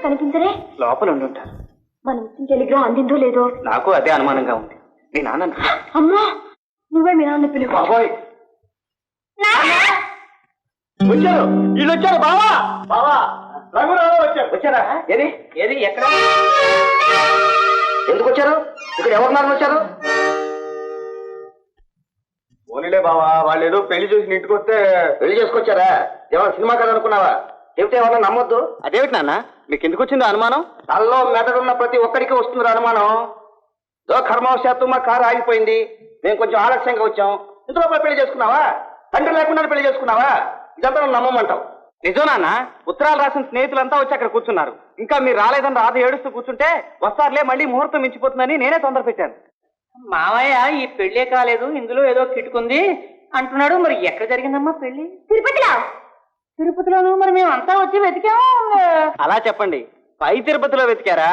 కనిపించరే? లోపల ఉండుంటారు. మనం ఇచ్చిన టెలిగ్రామ్ అందిందో లేదో నాకు అదే అనుమానంగా ఉంది. మీ నాన్న. అమ్మా, నువ్వే మీ నాన్న పిలువు. బాబోయ్, వచ్చారు, వీళ్ళు వచ్చారు. బావా బావా, రంగురావు వచ్చారు. వచ్చారా? ఏది ఏది ఎక్కడ? ఎందుకు వచ్చారు? ఇక్కడ ఎవరున్నారు వచ్చారు? ఓనిలే బావా, వాళ్ళు ఏదో పెళ్లి చూసి ఇంటికి వస్తే. పెళ్లి చేసుకొచ్చారా? ఏమన్నా సినిమా కదా అనుకున్నావా? చెప్తే ఎవరన్నా నమ్మొద్దు. అదేమిటి నాన్న, మీకు ఎందుకు వచ్చిందో అనుమానం? తల్లో మెదడున్న ప్రతి ఒక్కరికి వస్తుంది అనుమానం. కర్మవశాత్తు మా కారు ఆగిపోయింది, మేము కొంచెం ఆలస్యంగా వచ్చాం. ఇంతలో పెళ్లి చేసుకున్నావా? తండ్రి లేకుండా పెళ్లి చేసుకున్నావా? ఇదంతా నమ్మమంటావు? నిజం నాన్న, ఉత్తరాలు రాసిన స్నేహితులంతా వచ్చి అక్కడ కూర్చున్నారు. ఇంకా మీరు రాలేదని రాధ ఏడుస్తూ కూర్చుంటే వస్తారులే, మళ్ళీ ముహూర్తం మించిపోతుందని నేనే తొందర పెట్టాను. మావయ్య ఈ పెళ్లే కాలేదు, ఇందులో ఏదో కిటుకుంది అంటున్నాడు. మరి ఎక్కడ జరిగిందమ్మా పెళ్లి? తిరుపతిలో. తిరుపతిలోను. మరి మేమంతా వచ్చి వెతికాము. అలా చెప్పండి, పై తిరుపతిలో వెతికారా?